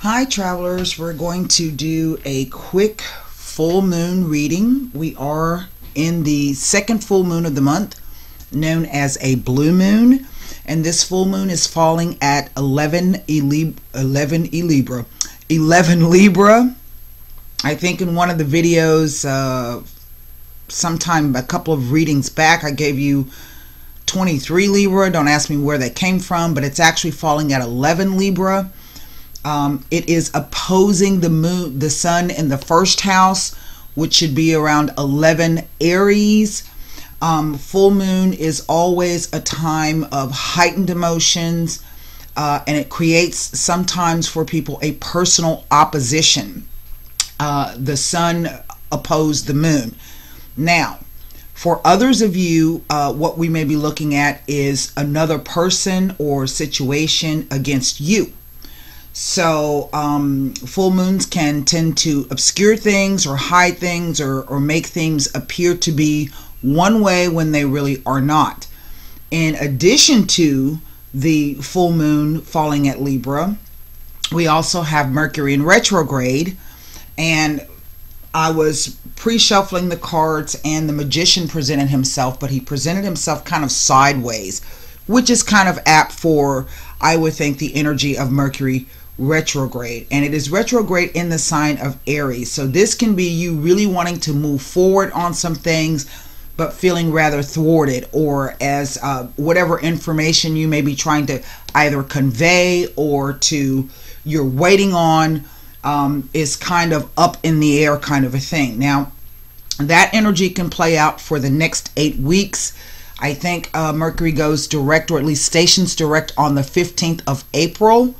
Hi travelers, we're going to do a quick full moon reading. We are in the second full moon of the month, known as a blue moon, and this full moon is falling at 11 Libra. I think in one of the videos sometime a couple of readings back I gave you 23 Libra. Don't ask me where that came from, but it's actually falling at 11 Libra. It is opposing the sun in the first house, which should be around 11 Aries. Full moon is always a time of heightened emotions, and it creates sometimes for people a personal opposition. The sun opposed the moon. Now, for others of you, what we may be looking at is another person or situation against you. So full moons can tend to obscure things or hide things or make things appear to be one way when they really are not. In addition to the full moon falling at Libra, we also have Mercury in retrograde, and I was pre-shuffling the cards and the magician presented himself, but he presented himself kind of sideways, which is kind of apt for, I would think, the energy of Mercury retrograde. And it is retrograde in the sign of Aries. So this can be you really wanting to move forward on some things, but feeling rather thwarted, or as whatever information you may be trying to either convey or to you're waiting on is kind of up in the air kind of a thing. Now, that energy can play out for the next 8 weeks. I think Mercury goes direct, or at least stations direct, on the 15th of April.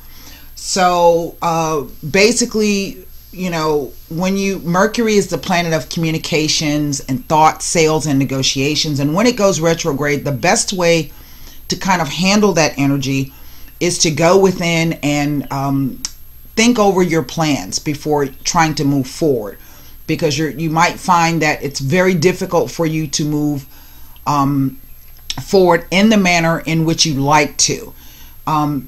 So basically, you know, Mercury is the planet of communications and thought, sales, and negotiations. And when it goes retrograde, the best way to kind of handle that energy is to go within and think over your plans before trying to move forward, because you might find that it's very difficult for you to move forward in the manner in which you'd like to.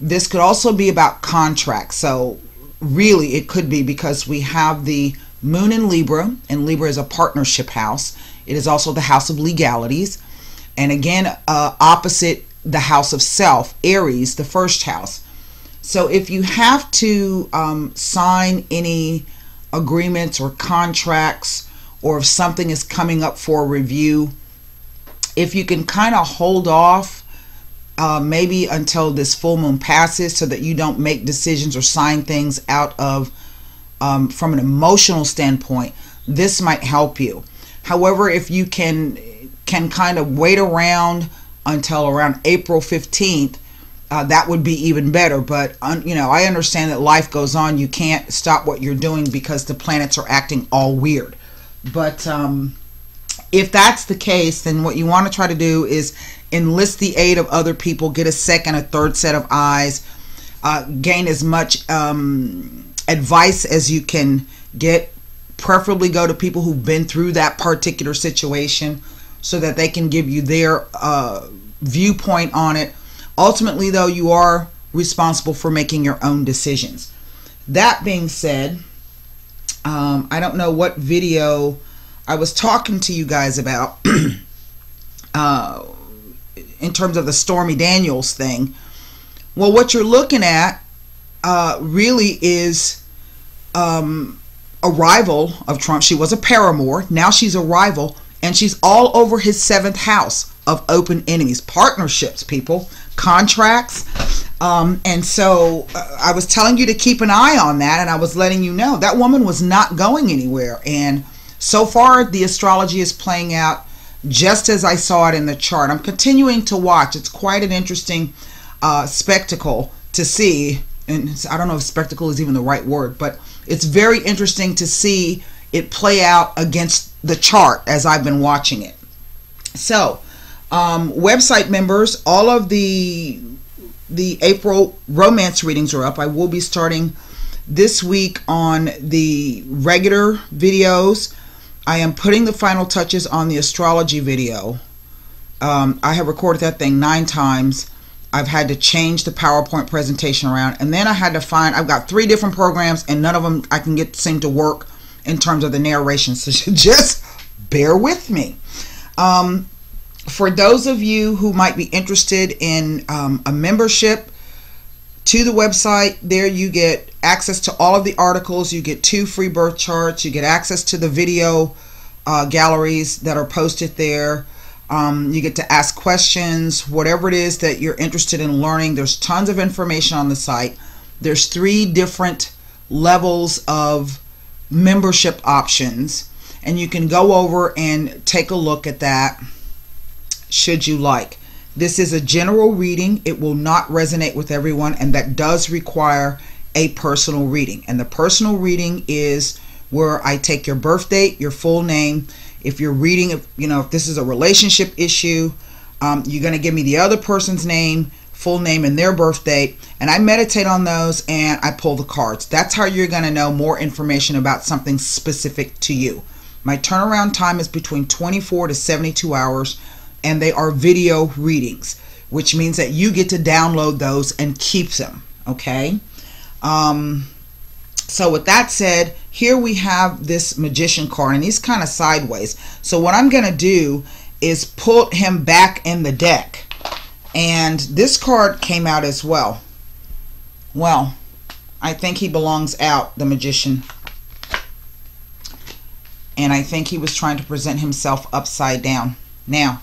This could also be about contracts. So really it could be because we have the moon in Libra, and Libra is a partnership house. It is also the house of legalities, and again opposite the house of self, Aries, the first house. So if you have to sign any agreements or contracts, or if something is coming up for review, if you can kind of hold off maybe until this full moon passes, so that you don't make decisions or sign things out of from an emotional standpoint, this might help you. However, if you can kind of wait around until around April 15th, that would be even better. But you know, I understand that life goes on. You can't stop what you're doing because the planets are acting all weird. But if that's the case, then what you want to try to do is enlist the aid of other people, get a second, a third set of eyes, gain as much advice as you can get. Preferably go to people who've been through that particular situation, so that they can give you their viewpoint on it. Ultimately, though, you are responsible for making your own decisions. That being said, I don't know what video I was talking to you guys about in terms of the Stormy Daniels thing. Well, what you're looking at really is a rival of Trump. She was a paramour. Now she's a rival, and she's all over his 7th house of open enemies, partnerships, people, contracts. And so I was telling you to keep an eye on that, and I was letting you know that woman was not going anywhere. And so far, the astrology is playing out just as I saw it in the chart. I'm continuing to watch. It's quite an interesting spectacle to see. And I don't know if spectacle is even the right word, but it's very interesting to see it play out against the chart as I've been watching it. So, website members, all of the April romance readings are up. I will be starting this week on the regular videos. I am putting the final touches on the astrology video. I have recorded that thing 9 times, I've had to change the PowerPoint presentation around, and then I had to find, I've got 3 different programs and none of them I can get seem to work in terms of the narration, so just bear with me. For those of you who might be interested in a membership to the website, there you get access to all of the articles, you get 2 free birth charts, you get access to the video galleries that are posted there. You get to ask questions, whatever it is that you're interested in learning. There's tons of information on the site. There's 3 different levels of membership options, and you can go over and take a look at that should you like. This is a general reading. It will not resonate with everyone, and that does require a personal reading. And the personal reading is where I take your birth date, your full name. If you're reading, if this is a relationship issue, you're going to give me the other person's name, full name, and their birth date, and I meditate on those and I pull the cards. That's how you're going to know more information about something specific to you. My turnaround time is between 24 to 72 hours, and they are video readings, which means that you get to download those and keep them, okay? So with that said, here we have this Magician card, and he's kind of sideways. So what I'm going to do is put him back in the deck. And this card came out as well. Well, I think he belongs out, the Magician. And I think he was trying to present himself upside down. Now,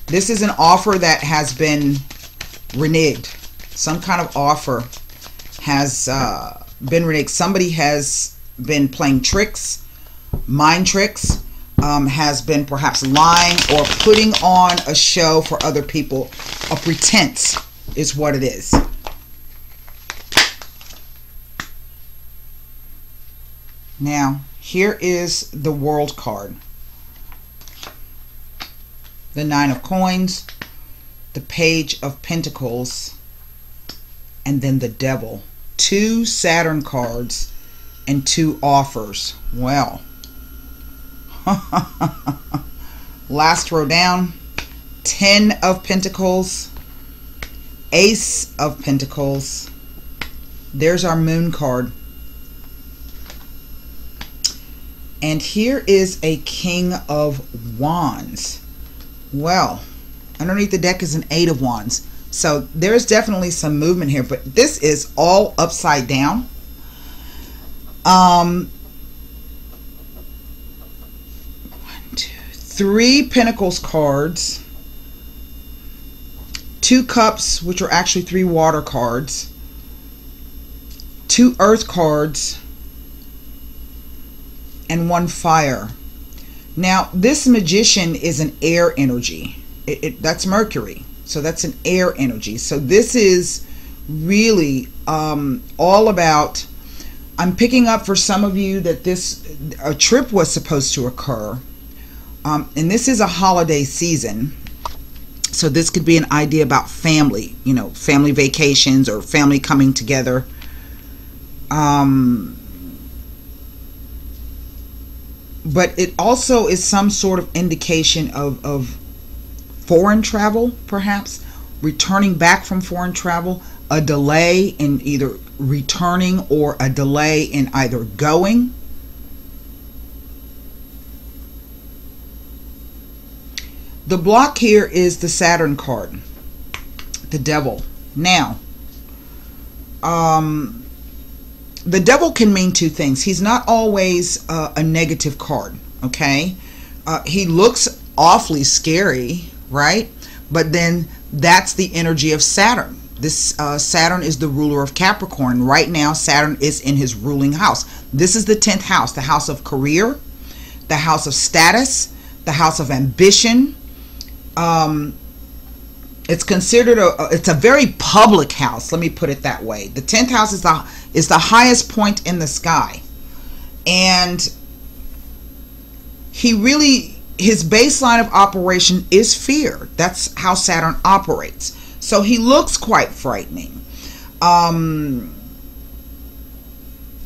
this is an offer that has been reneged. Some kind of offer has been reneged. Somebody has been playing tricks, mind tricks, has been perhaps lying or putting on a show for other people. A pretense is what it is. Now, here is the World card. The 9 of Coins, the Page of Pentacles, and then the Devil. 2 Saturn cards and 2 offers. Well, last row down, 10 of Pentacles, Ace of Pentacles. There's our Moon card. And here is a King of Wands. Well, underneath the deck is an 8 of Wands. So there's definitely some movement here, but this is all upside down. 3 Pentacles cards, 2 Cups, which are actually 3 Water cards, 2 Earth cards, and 1 Fire. Now, this Magician is an air energy. That's Mercury. So that's an air energy. So this is really all about, I'm picking up for some of you that a trip was supposed to occur. And this is a holiday season. So this could be an idea about family, family vacations or family coming together. But it also is some sort of indication of foreign travel, perhaps returning back from foreign travel, a delay in either returning or a delay in either going. The block here is the Saturn card, the Devil. Now, the Devil can mean 2 things. He's not always a negative card, okay? He looks awfully scary, right? But then that's the energy of Saturn. This Saturn is the ruler of Capricorn. Right now, Saturn is in his ruling house. This is the 10th house, the house of career, the house of status, the house of ambition. It's considered it's a very public house. Let me put it that way. The 10th house is the highest point in the sky, and his baseline of operation is fear. That's how Saturn operates. So he looks quite frightening. And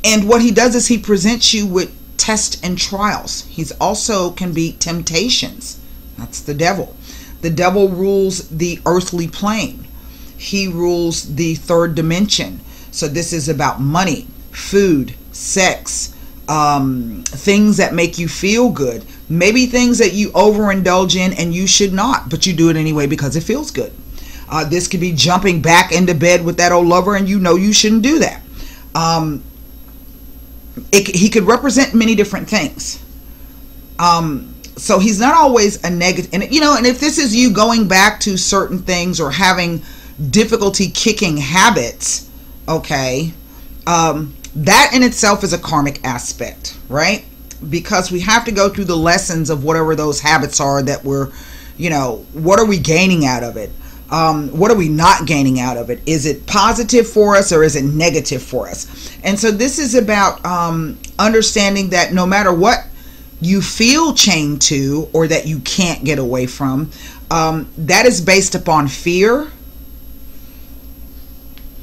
what he does is he presents you with tests and trials. He's also can be temptations. That's the Devil. The devil rules the earthly plane. He rules the third dimension. So this is about money, food, sex, things that make you feel good. Maybe things that you overindulge in and you should not, but you do it anyway because it feels good. This could be jumping back into bed with that old lover and you know you shouldn't do that. He could represent many different things. So he's not always a negative. And, you know, and if this is you going back to certain things or having difficulty kicking habits, okay, that in itself is a karmic aspect, right? Because we have to go through the lessons of whatever those habits are that we're, you know, what are we gaining out of it? What are we not gaining out of it? Is it positive for us or is it negative for us? And so this is about understanding that no matter what you feel chained to or that you can't get away from, that is based upon fear.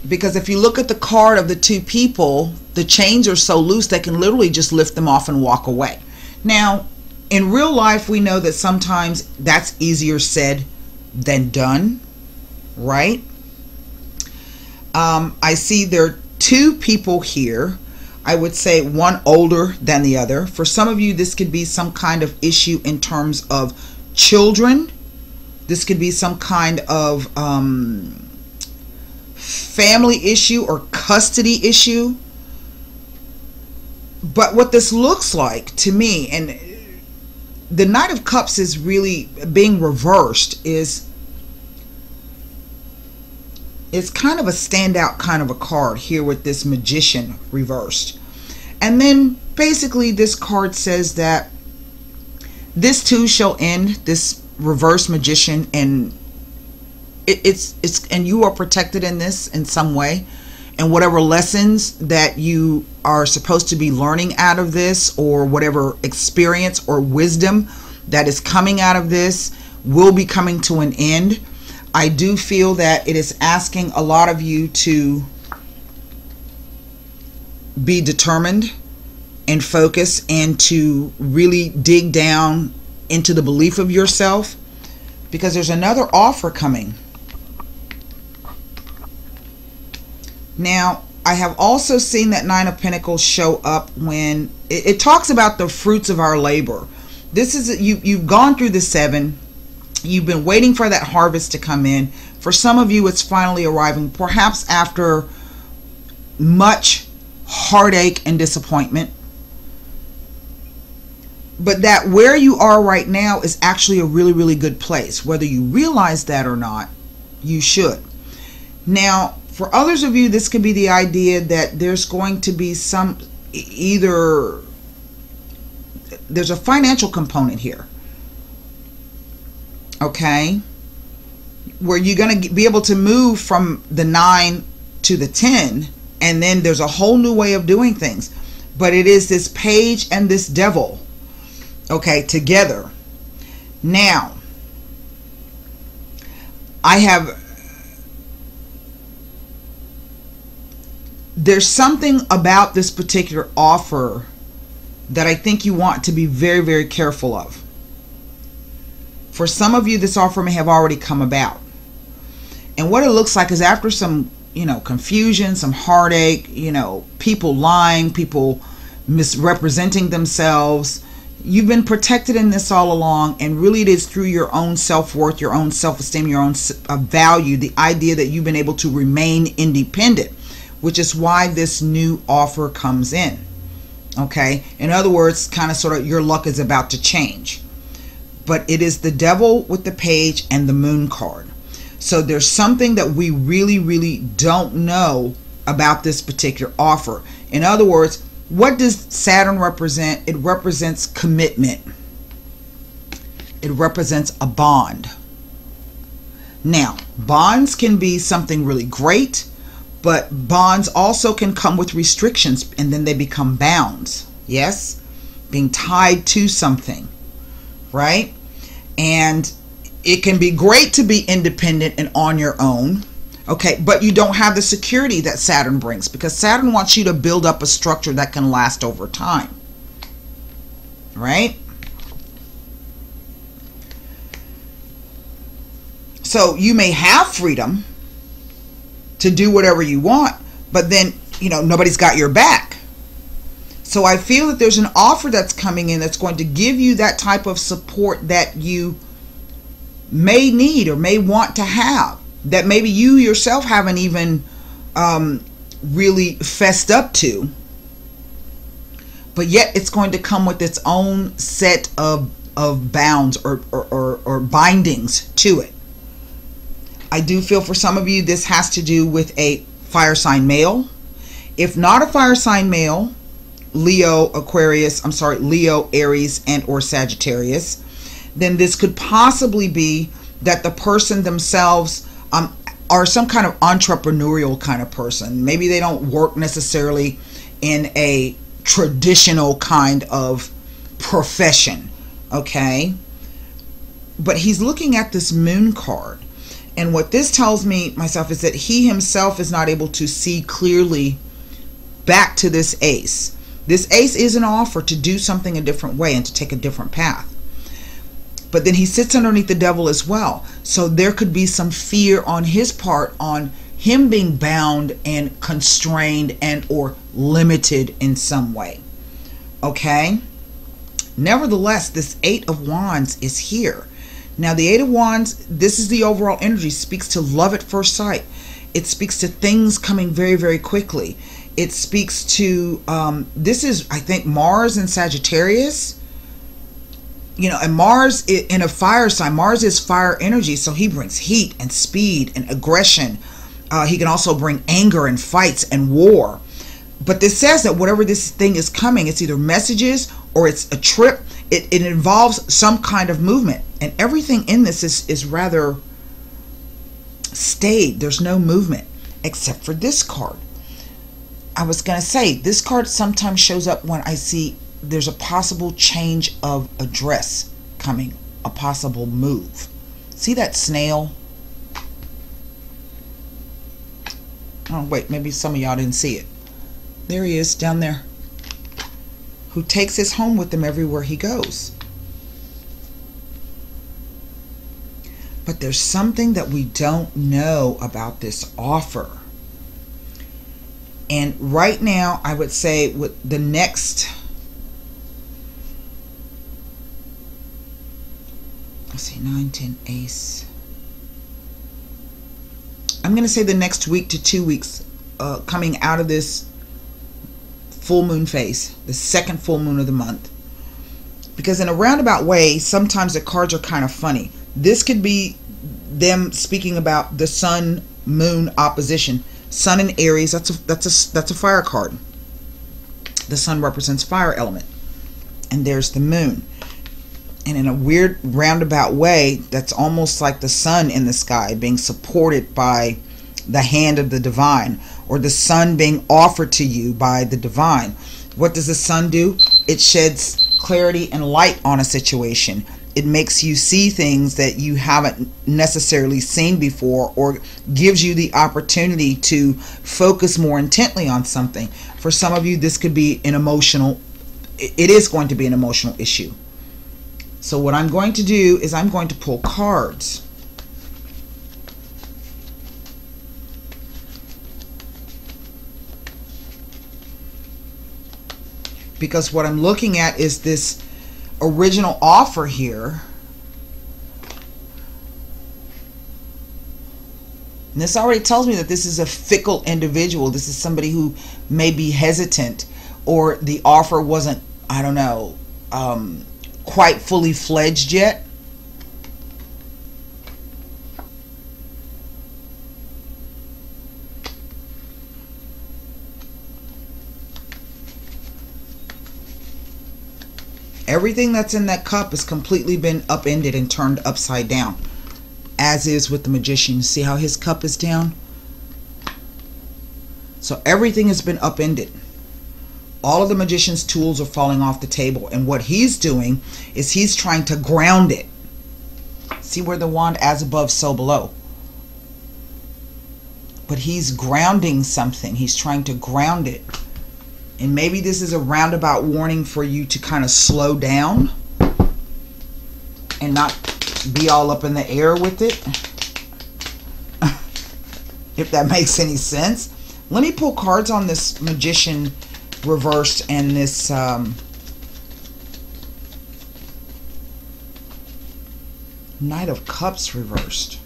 Because if you look at the card of the two people, the chains are so loose they can literally just lift them off and walk away. Now, in real life, we know that sometimes that's easier said than done, right? I see there are two people here. I would say one older than the other. For some of you, this could be some kind of issue in terms of children. This could be some kind of family issue or custody issue. But what this looks like to me, and the Knight of Cups is really being reversed, is it's kind of a standout kind of a card here with this Magician reversed. And then basically this card says that this too shall end, this reverse Magician, and and you are protected in this in some way, and whatever lessons that you are supposed to be learning out of this, or whatever experience or wisdom that is coming out of this, will be coming to an end. I do feel that it is asking a lot of you to be determined and focus and to really dig down into the belief of yourself, because there's another offer coming. Now, I have also seen that Nine of Pentacles show up when it talks about the fruits of our labor. This is, you've gone through the seven. You've been waiting for that harvest to come in. For some of you, it's finally arriving, perhaps after much heartache and disappointment. But that where you are right now is actually a really, really good place. Whether you realize that or not, you should. Now, for others of you, this could be the idea that there's going to be some, either there's a financial component here, okay, where you're going to be able to move from the 9 to the 10, and then there's a whole new way of doing things. But it is this page and this devil, okay, together. Now, there's something about this particular offer that I think you want to be very, very careful of. For some of you, this offer may have already come about. And what it looks like is after some, you know, confusion, some heartache, you know, people lying, people misrepresenting themselves, you've been protected in this all along, and really it is through your own self-worth, your own self-esteem, your own value, the idea that you've been able to remain independent, which is why this new offer comes in. Okay, in other words, kind of sort of your luck is about to change. But it is the devil with the page and the moon card. So there's something that we really, really don't know about this particular offer. In other words, what does Saturn represent? It represents commitment. It represents a bond. Now, bonds can be something really great, but bonds also can come with restrictions, and then they become bounds. Yes? Being tied to something, right? And it can be great to be independent and on your own, okay, but you don't have the security that Saturn brings, because Saturn wants you to build up a structure that can last over time, right? So you may have freedom to do whatever you want, but then, you know, nobody's got your back. So I feel that there's an offer that's coming in that's going to give you that type of support that you may need or may want to have, that maybe you yourself haven't even really fessed up to. But yet it's going to come with its own set of bounds or bindings to it. I do feel for some of you this has to do with a fire sign male. If not a fire sign male, Leo, Aries, and or Sagittarius, then this could possibly be that the person themselves are some kind of entrepreneurial kind of person. Maybe they don't work necessarily in a traditional kind of profession, okay? But he's looking at this moon card. And what this tells me, myself, is that he himself is not able to see clearly back to this ace. This ace is an offer to do something a different way and to take a different path. But then he sits underneath the devil as well. So there could be some fear on his part on him being bound and constrained and or limited in some way. Okay? Nevertheless, this Eight of Wands is here. Now, the Eight of Wands, this is the overall energy, speaks to love at first sight. It speaks to things coming very, very quickly. It speaks to, this is, I think, Mars and Sagittarius. You know, and Mars in a fire sign, Mars is fire energy, so he brings heat and speed and aggression. He can also bring anger and fights and war. But this says that whatever this thing is coming, it's either messages or it's a trip. It involves some kind of movement. And everything in this is rather staid. There's no movement except for this card. I was going to say, this card sometimes shows up when I see there's a possible change of address coming, a possible move. See that snail? Oh, wait, maybe some of y'all didn't see it. There he is down there, who takes his home with him everywhere he goes. But there's something that we don't know about this offer. And right now, I would say with the next, let's see, 9, 10, ace. I'm going to say the next week to 2 weeks coming out of this full moon phase, the second full moon of the month. Because in a roundabout way, sometimes the cards are kind of funny. This could be them speaking about the sun moon opposition. Sun in Aries, that's a fire card. The sun represents fire element. And there's the moon. And in a weird roundabout way, that's almost like the sun in the sky being supported by the hand of the divine, or the sun being offered to you by the divine. What does the sun do? It sheds clarity and light on a situation. It makes you see things that you haven't necessarily seen before, or gives you the opportunity to focus more intently on something. For some of you, this could be an emotional, it is going to be an emotional issue. So what I'm going to do is I'm going to pull cards. Because what I'm looking at is this original offer here. And this already tells me that this is a fickle individual. This is somebody who may be hesitant, or the offer wasn't, I don't know, quite fully fledged yet. Everything that's in that cup has completely been upended and turned upside down, as is with the magician. See how his cup is down? So everything has been upended. All of the magician's tools are falling off the table, and what he's doing is he's trying to ground it. See where the wand, as above, so below. But he's grounding something. He's trying to ground it. And maybe this is a roundabout warning for you to kind of slow down and not be all up in the air with it. if that makes any sense. Let me pull cards on this Magician reversed and this Knight of Cups reversed.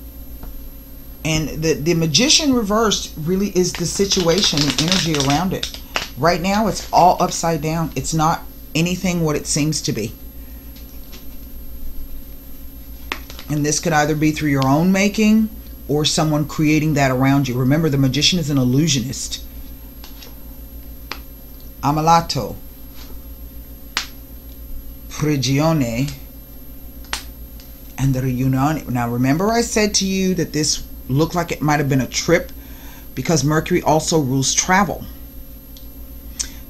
And the Magician reversed really is the situation, the energy around it. Right now, it's all upside down. It's not anything what it seems to be. And this could either be through your own making or someone creating that around you. Remember, the Magician is an illusionist. Amalato. Prigione. And the Reunione. Now, remember I said to you that this looked like it might have been a trip because Mercury also rules travel.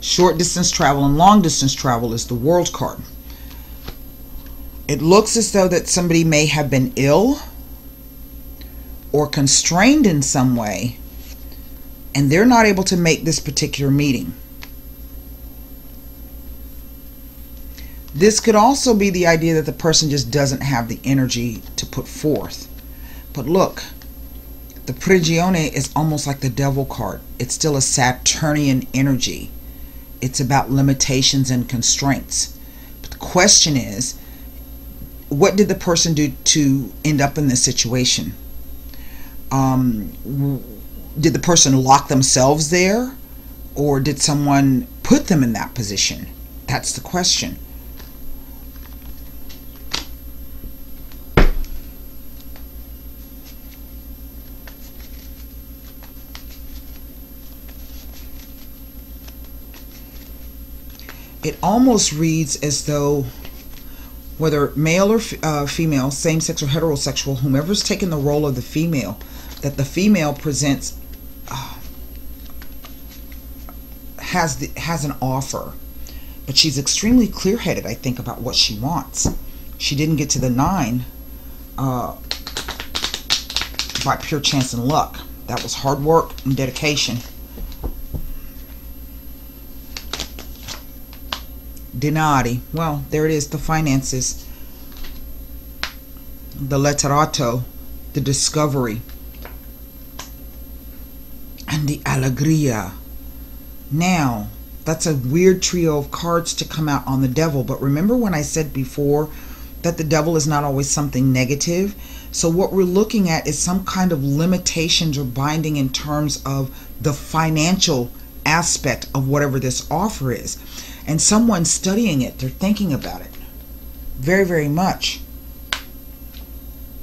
Short distance travel and long distance travel is the World card. It looks as though that somebody may have been ill or constrained in some way, and they're not able to make this particular meeting. This could also be the idea that the person just doesn't have the energy to put forth. But look, the Prigione is almost like the Devil card. It's still a Saturnian energy. It's about limitations and constraints. But the question is, what did the person do to end up in this situation? Did the person lock themselves there? Or did someone put them in that position? That's the question. It almost reads as though, whether male or female, same-sex or heterosexual, whomever's taking the role of the female, that the female presents, has an offer. But she's extremely clear-headed, I think, about what she wants. She didn't get to the 9 by pure chance and luck. That was hard work and dedication. Denari. Well, there it is, the finances. The letterato, the discovery. And the allegria. Now, that's a weird trio of cards to come out on the devil. But remember when I said before that the devil is not always something negative? So what we're looking at is some kind of limitations or binding in terms of the financial aspect of whatever this offer is. And someone's studying it, they're thinking about it very, very much.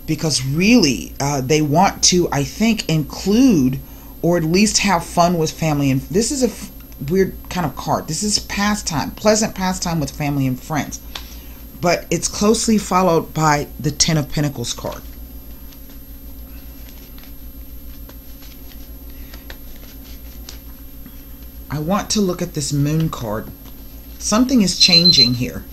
Because really, they want to, I think, include or at least have fun with family. And this is a weird kind of card. This is pastime, pleasant pastime with family and friends. But it's closely followed by the 10 of Pentacles card. I want to look at this Moon card. Something is changing here.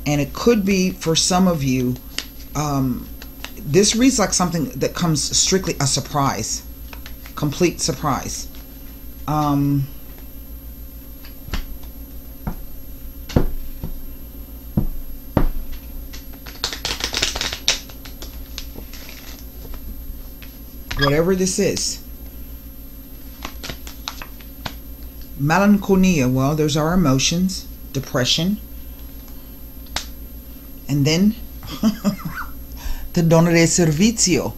And it could be, for some of you, this reads like something that comes strictly a surprise. Complete surprise. Whatever this is. Melancholia, well, there's our emotions, depression, and then the dono de servizio,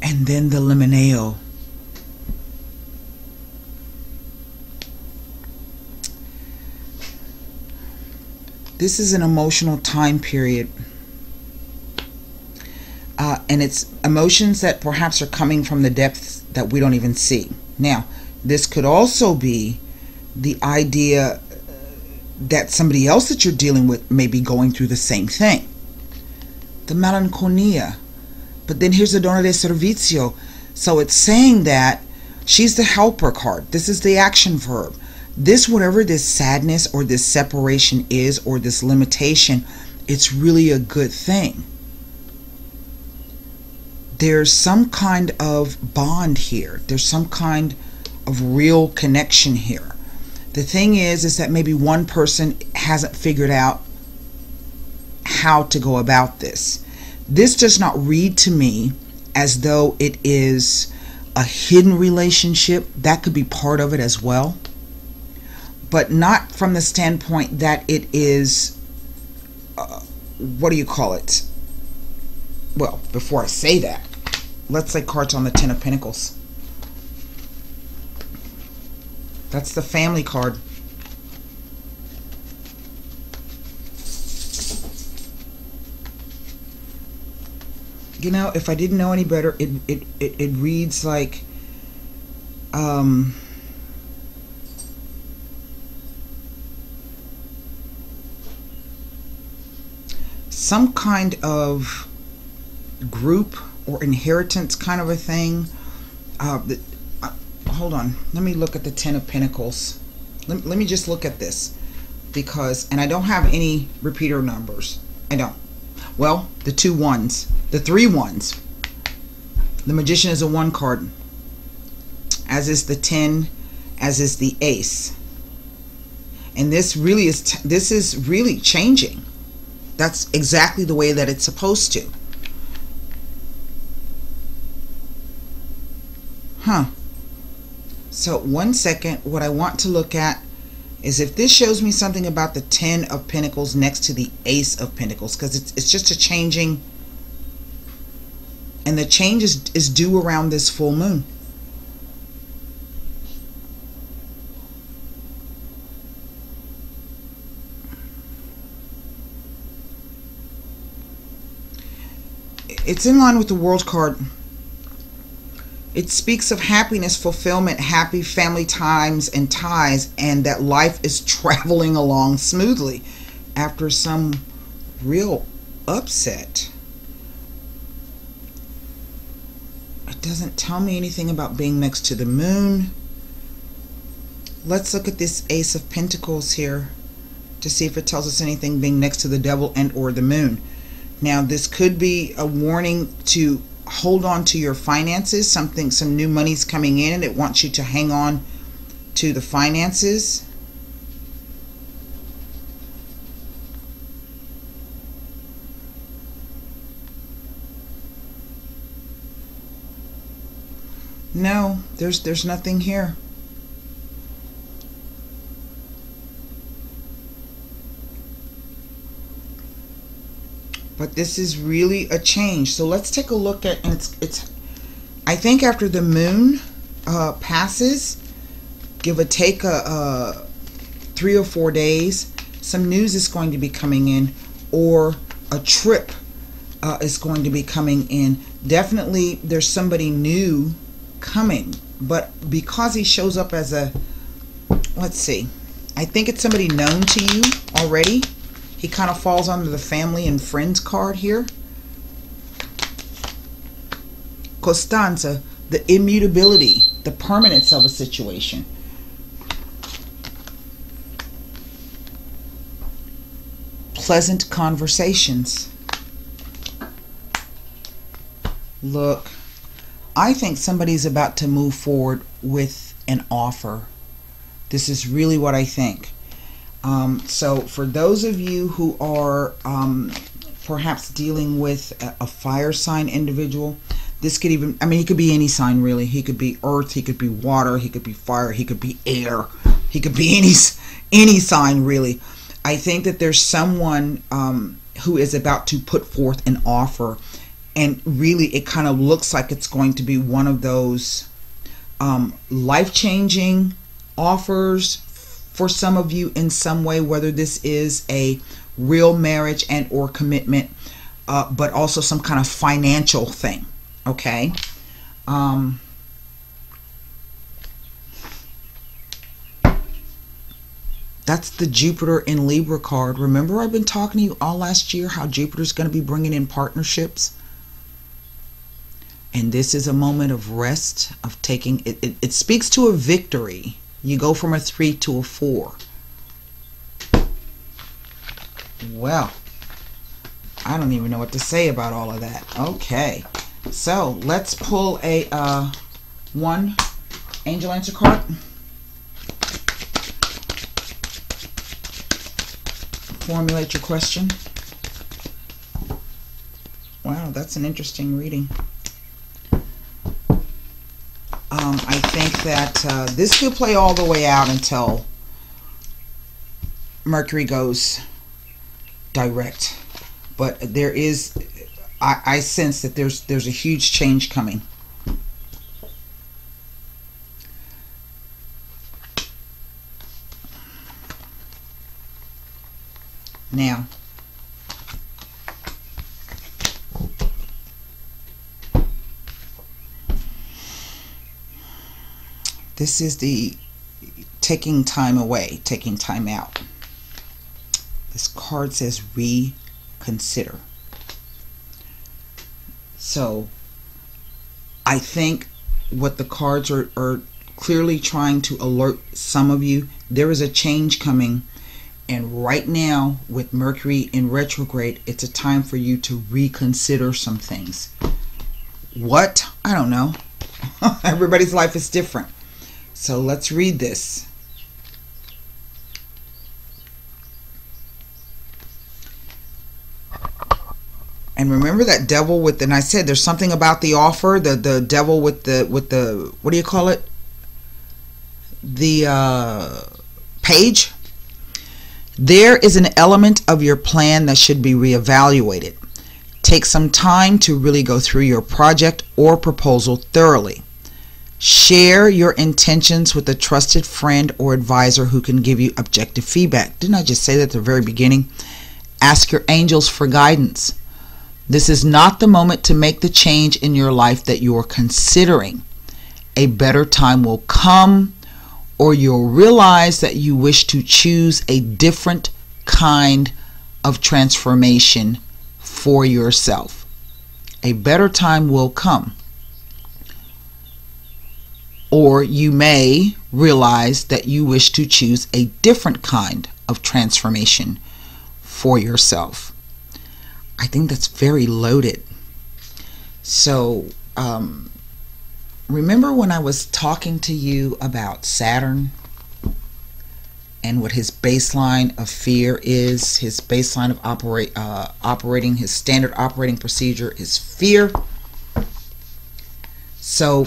and then the limoneo. This is an emotional time period. And it's emotions that perhaps are coming from the depths that we don't even see. Now, this could also be the idea that somebody else that you're dealing with may be going through the same thing. The melancholia. But then here's the dono de servizio. So it's saying that she's the helper card. This is the action verb. This, whatever this sadness or this separation is, or this limitation, it's really a good thing. There's some kind of bond here. There's some kind of real connection here. The thing is that maybe one person hasn't figured out how to go about this. This does not read to me as though it is a hidden relationship. That could be part of it as well, but not from the standpoint that it is, what do you call it? Well, before I say that, let's say cards on the Ten of Pentacles. That's the family card. You know, if I didn't know any better, it reads like some kind of group or inheritance kind of a thing. Hold on, let me look at the Ten of Pentacles. Let me just look at this, because, and I don't have any repeater numbers. I don't. Well, the 2 ones, the 3 ones. The Magician is a 1 card, as is the 10, as is the Ace. And this really is, this is really changing. That's exactly the way that it's supposed to. Huh. So 1 second, what I want to look at is if this shows me something about the 10 of Pentacles next to the Ace of Pentacles, because it's just a changing, and the change is due around this full moon. It's in line with the World card. It speaks of happiness, fulfillment, happy family times and ties, and that life is traveling along smoothly after some real upset. It doesn't tell me anything about being next to the moon. Let's look at this Ace of Pentacles here to see if it tells us anything being next to the Devil and or the moon. Now, this could be a warning to hold on to your finances. Some new money's coming in and it wants you to hang on to the finances. No, there's nothing here. But this is really a change. So let's take a look at, and it's I think after the moon passes, give or take 3 or 4 days, some news is going to be coming in, or a trip is going to be coming in. Definitely there's somebody new coming, but because he shows up as a, let's see, I think it's somebody known to you already. He kind of falls under the family and friends card here. Costanza, the immutability, the permanence of a situation. Pleasant conversations. Look, I think somebody's about to move forward with an offer. This is really what I think. So for those of you who are perhaps dealing with a fire sign individual, this could even, I mean, he could be any sign really. He could be earth, he could be water, he could be fire, he could be air, he could be any sign really. I think that there's someone who is about to put forth an offer, and really it kind of looks like it's going to be one of those life-changing offers for some of you in some way, whether this is a real marriage and or commitment, but also some kind of financial thing, okay? That's the Jupiter in Libra card. Remember, I've been talking to you all last year how Jupiter's going to be bringing in partnerships? And this is a moment of rest, of taking, it speaks to a victory. You go from a 3 to a 4. Well, I don't even know what to say about all of that. Okay, so let's pull a one angel answer card. Formulate your question. Wow, that's an interesting reading. I think that this could play all the way out until Mercury goes direct. But there is, I sense that there's a huge change coming. Now, this is the taking time away, taking time out. This card says reconsider. So I think what the cards are clearly trying to alert some of you, there is a change coming. And right now, with Mercury in retrograde, it's a time for you to reconsider some things. What? I don't know. Everybody's life is different. So let's read this. And remember that devil with, and I said there's something about the offer, the devil with the, what do you call it? The page. There is an element of your plan that should be reevaluated. Take some time to really go through your project or proposal thoroughly. Share your intentions with a trusted friend or advisor who can give you objective feedback. Didn't I just say that at the very beginning? Ask your angels for guidance. This is not the moment to make the change in your life that you are considering. A better time will come, or you'll realize that you wish to choose a different kind of transformation for yourself. A better time will come. Or you may realize that you wish to choose a different kind of transformation for yourself. I think that's very loaded. So, remember when I was talking to you about Saturn and what his baseline of fear is? His baseline of operating, his standard operating procedure is fear. So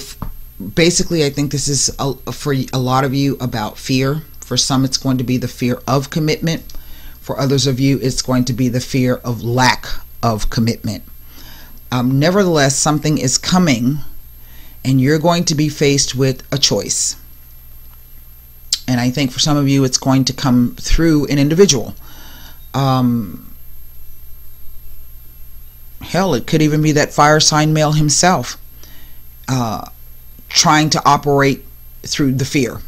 basically, I think this is for a lot of you about fear. For some, it's going to be the fear of commitment. For others of you, it's going to be the fear of lack of commitment. Nevertheless, something is coming, and you're going to be faced with a choice. And I think for some of you, it's going to come through an individual. Hell, it could even be that fire sign male himself trying to operate through the fear.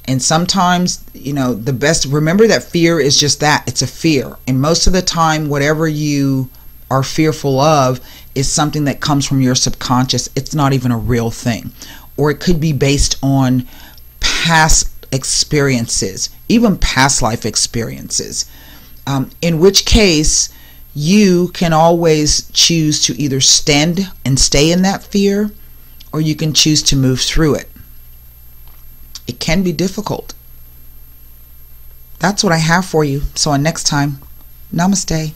And sometimes, you know, the best, remember that fear is just that, it's a fear. And most of the time, whatever you are fearful of is something that comes from your subconscious. It's not even a real thing. Or it could be based on past experiences, even past life experiences. In which case, you can always choose to either stand and stay in that fear, or you can choose to move through it. It can be difficult. That's what I have for you. So until next time, namaste.